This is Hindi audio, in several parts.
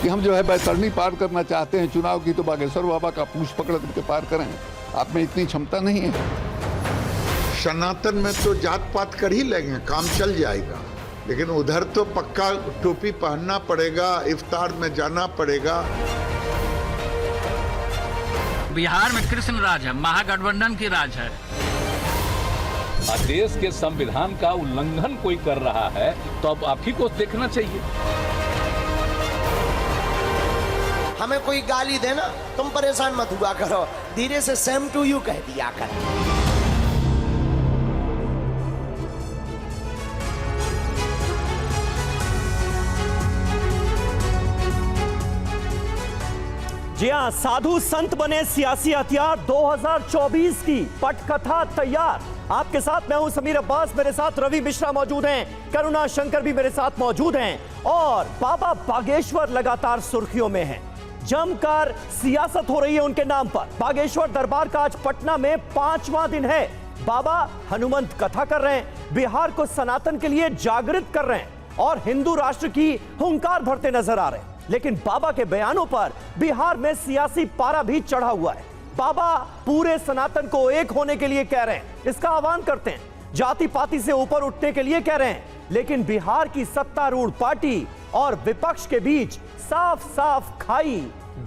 कि हम जो है बैतरणी पार करना चाहते हैं चुनाव की, तो बागेश्वर बाबा का पूछ पकड़ करके पार करें। आप में इतनी क्षमता नहीं है। सनातन में तो जात पात कर ही लेंगे, काम चल जाएगा, लेकिन उधर तो पक्का टोपी पहनना पड़ेगा, इफ्तार में जाना पड़ेगा। बिहार में कृष्ण राज है, महागठबंधन की राज है। देश के संविधान का उल्लंघन कोई कर रहा है तो अब आप ही को देखना चाहिए। हमें कोई गाली देना, तुम परेशान मत हुआ करो, धीरे से सेम टू यू कह दिया कर। जी हाँ, साधु संत बने सियासी हथियार 2024 की पटकथा तैयार। आपके साथ मैं हूं समीर अब्बास, मेरे साथ रवि मिश्रा मौजूद हैं, करुणा शंकर भी मेरे साथ मौजूद हैं और बाबा बागेश्वर लगातार सुर्खियों में हैं। जमकर सियासत हो रही है उनके नाम पर। बागेश्वर दरबार का आज पटना में 5वां दिन है। बाबा हनुमंत कथा कर रहे हैं, बिहार को सनातन के लिए जागृत कर रहे हैं और हिंदू राष्ट्र की हुंकार भरते नजर आ रहे हैं। लेकिन बाबा के बयानों पर बिहार में सियासी पारा भी चढ़ा हुआ है। बाबा पूरे सनातन को एक होने के लिए कह रहे हैं, इसका आह्वान करते हैं, जाति पाति से ऊपर उठने के लिए कह रहे हैं, लेकिन बिहार की सत्तारूढ़ पार्टी और विपक्ष के बीच साफ साफ खाई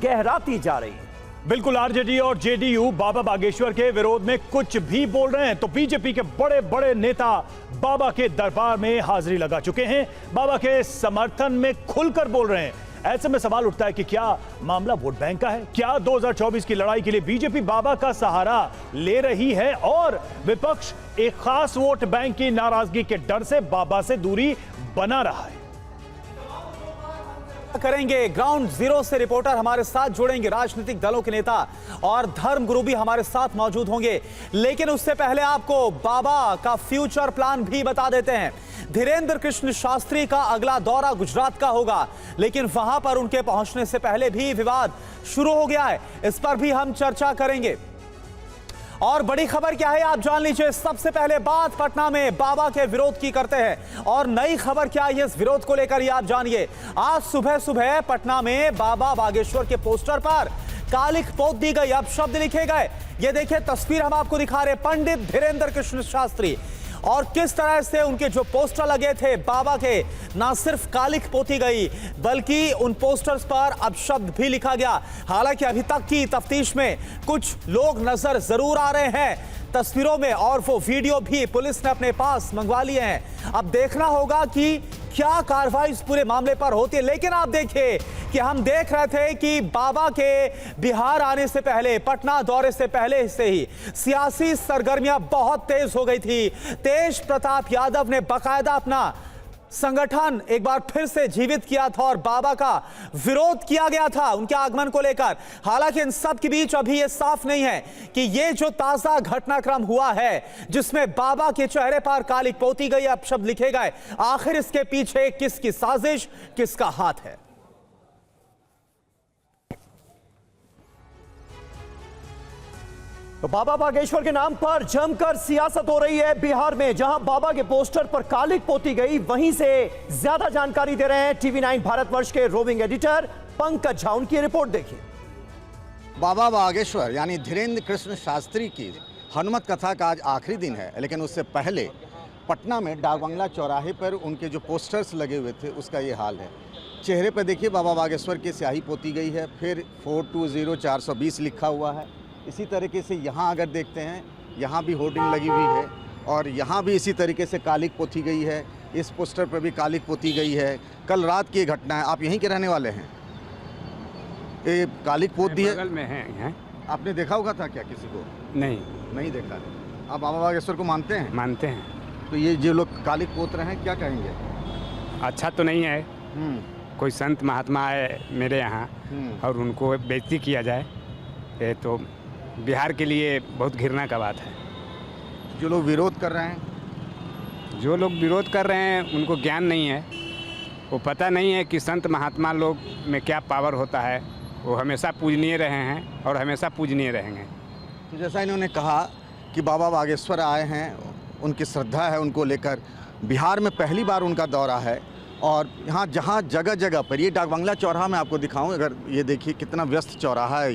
गहराती जा रही है। बिल्कुल, आरजेडी और जेडीयू बाबा बागेश्वर के विरोध में कुछ भी बोल रहे हैं तो बीजेपी के बड़े बड़े नेता बाबा के दरबार में हाजिरी लगा चुके हैं, बाबा के समर्थन में खुलकर बोल रहे हैं। ऐसे में सवाल उठता है कि क्या मामला वोट बैंक का है? क्या 2024 की लड़ाई के लिए बीजेपी बाबा का सहारा ले रही है और विपक्ष एक खास वोट बैंक की नाराजगी के डर से बाबा से दूरी बना रहा है? करेंगे ग्राउंड जीरो से रिपोर्टर हमारे साथ जुड़ेंगे, राजनीतिक दलों के नेता और धर्मगुरु भी हमारे साथ मौजूद होंगे। लेकिन उससे पहले आपको बाबा का फ्यूचर प्लान भी बता देते हैं। धीरेन्द्र कृष्ण शास्त्री का अगला दौरा गुजरात का होगा, लेकिन वहां पर उनके पहुंचने से पहले भी विवाद शुरू हो गया है, इस पर भी हम चर्चा करेंगे। और बड़ी खबर क्या है आप जान लीजिए। सबसे पहले बात पटना में बाबा के विरोध की करते हैं और नई खबर क्या है इस विरोध को लेकर ये आप जानिए। आज सुबह सुबह पटना में बाबा बागेश्वर के पोस्टर पर कालिख पोत दी गई, अपशब्द लिखे गए। ये देखिए तस्वीर हम आपको दिखा रहे, पंडित धीरेन्द्र कृष्ण शास्त्री, और किस तरह से उनके जो पोस्टर लगे थे बाबा के, ना सिर्फ कालिख पोती गई बल्कि उन पोस्टर्स पर अपशब्द भी लिखा गया। हालांकि अभी तक की तफ्तीश में कुछ लोग नजर जरूर आ रहे हैं तस्वीरों में और वो वीडियो भी पुलिस ने अपने पास मंगवा लिए हैं। अब देखना होगा कि क्या कार्रवाई इस पूरे मामले पर होती है। लेकिन आप देखिए कि हम देख रहे थे कि बाबा के बिहार आने से पहले, पटना दौरे से पहले से ही सियासी सरगर्मियां बहुत तेज हो गई थी। तेज प्रताप यादव ने बाकायदा अपना संगठन एक बार फिर से जीवित किया था और बाबा का विरोध किया गया था उनके आगमन को लेकर। हालांकि इन सब के बीच अभी यह साफ नहीं है कि ये जो ताजा घटनाक्रम हुआ है जिसमें बाबा के चेहरे पर कालिख पोती गई, अपशब्द लिखे गए, आखिर इसके पीछे किसकी साजिश, किसका हाथ है? तो बाबा बागेश्वर के नाम पर जमकर सियासत हो रही है बिहार में। जहां बाबा के पोस्टर पर कालिख पोती गई, वहीं से ज्यादा जानकारी दे रहे हैं टीवी 9 भारतवर्ष के रोविंग एडिटर पंकज झा। उनकी रिपोर्ट देखिए। बाबा बागेश्वर यानी धीरेन्द्र कृष्ण शास्त्री की हनुमत कथा का आज आखिरी दिन है, लेकिन उससे पहले पटना में डाक बंगला चौराहे पर उनके जो पोस्टर्स लगे हुए थे उसका ये हाल है। चेहरे पर देखिए बाबा बागेश्वर की स्याही पोती गई है, फिर 420-420 लिखा हुआ है। इसी तरीके से यहाँ अगर देखते हैं, यहाँ भी होर्डिंग लगी हुई है और यहाँ भी इसी तरीके से कालिख पोती गई है। इस पोस्टर पर भी कालिख पोती गई है। कल रात की घटना है। आप यहीं के रहने वाले हैं? ये कालिख पोत दी है, बगल में है। आपने देखा होगा था क्या किसी को? नहीं देखा है। आप बाबा बागेश्वर को मानते हैं? मानते हैं। तो ये जो लोग कालिख पोत रहे हैं क्या कहेंगे? अच्छा तो नहीं है। कोई संत महात्मा है मेरे यहाँ और उनको बेइज्जती किया जाए, ये तो बिहार के लिए बहुत घृणा का बात है। जो लोग विरोध कर रहे हैं, उनको ज्ञान नहीं है, वो पता नहीं है कि संत महात्मा लोग में क्या पावर होता है। वो हमेशा पूजनीय रहे हैं और हमेशा पूजनीय रहेंगे। तो जैसा इन्होंने कहा कि बाबा बागेश्वर आए हैं, उनकी श्रद्धा है उनको लेकर, बिहार में पहली बार उनका दौरा है और यहाँ जहाँ जगह जगह पर, ये डाक बंगला चौराहा मैं आपको दिखाऊं, अगर ये देखिए कितना व्यस्त चौराहा है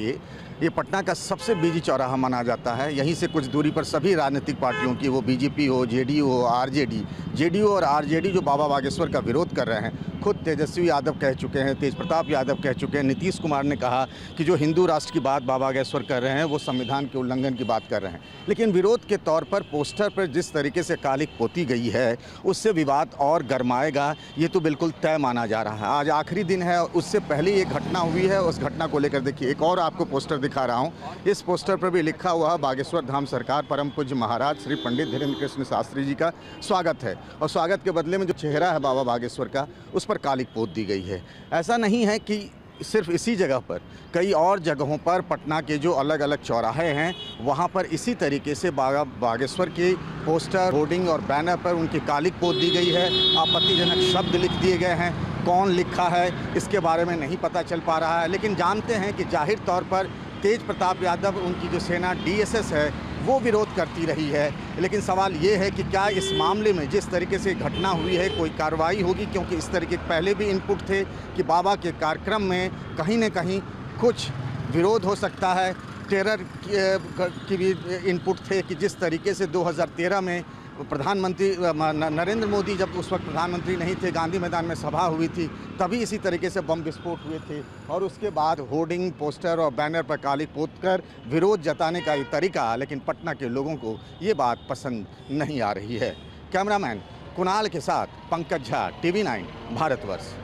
ये पटना का सबसे बिजी चौराहा माना जाता है। यहीं से कुछ दूरी पर सभी राजनीतिक पार्टियों की, वो बीजेपी हो, जेडीयू हो, आरजेडी, जेडीयू और आरजेडी जो बाबा बागेश्वर का विरोध कर रहे हैं, खुद तेजस्वी यादव कह चुके हैं, तेज प्रताप यादव कह चुके हैं, नीतीश कुमार ने कहा कि जो हिंदू राष्ट्र की बात बाबा बागेश्वर कर रहे हैं वो संविधान के उल्लंघन की बात कर रहे हैं। लेकिन विरोध के तौर पर पोस्टर पर जिस तरीके से कालिक पोती गई है उससे विवाद और गरमाएगा, ये तो बिल्कुल तय माना जा रहा है। आज आखिरी दिन है, उससे पहले एक घटना हुई है, उस घटना को लेकर देखिए एक और आपको पोस्टर दिखा रहा हूँ। इस पोस्टर पर भी लिखा हुआ है बागेश्वर धाम सरकार परम पूज्य महाराज श्री पंडित धीरेन्द्र कृष्ण शास्त्री जी का स्वागत है, और स्वागत के बदले में जो चेहरा है बाबा बागेश्वर का उस पर कालिक पोत दी गई है। ऐसा नहीं है कि सिर्फ इसी जगह पर, कई और जगहों पर पटना के जो अलग अलग चौराहे हैं वहाँ पर इसी तरीके से बाबा बागेश्वर के पोस्टर, होर्डिंग और बैनर पर उनकी कालिक पोत दी गई है। आपत्तिजनक शब्द लिख दिए गए हैं, कौन लिखा है इसके बारे में नहीं पता चल पा रहा है, लेकिन जानते हैं कि जाहिर तौर पर तेज प्रताप यादव, उनकी जो सेना डीएसएस है वो विरोध करती रही है। लेकिन सवाल ये है कि क्या इस मामले में जिस तरीके से घटना हुई है कोई कार्रवाई होगी, क्योंकि इस तरीके के पहले भी इनपुट थे कि बाबा के कार्यक्रम में कहीं न कहीं कुछ विरोध हो सकता है। टेरर की भी इनपुट थे कि जिस तरीके से 2013 में प्रधानमंत्री नरेंद्र मोदी जब उस वक्त प्रधानमंत्री नहीं थे, गांधी मैदान में सभा हुई थी, तभी इसी तरीके से बम विस्फोट हुए थे, और उसके बाद होर्डिंग, पोस्टर और बैनर पर कालिक पोतकर विरोध जताने का ये तरीका, लेकिन पटना के लोगों को ये बात पसंद नहीं आ रही है। कैमरामैन कुणाल के साथ पंकज झा, TV9 भारतवर्ष।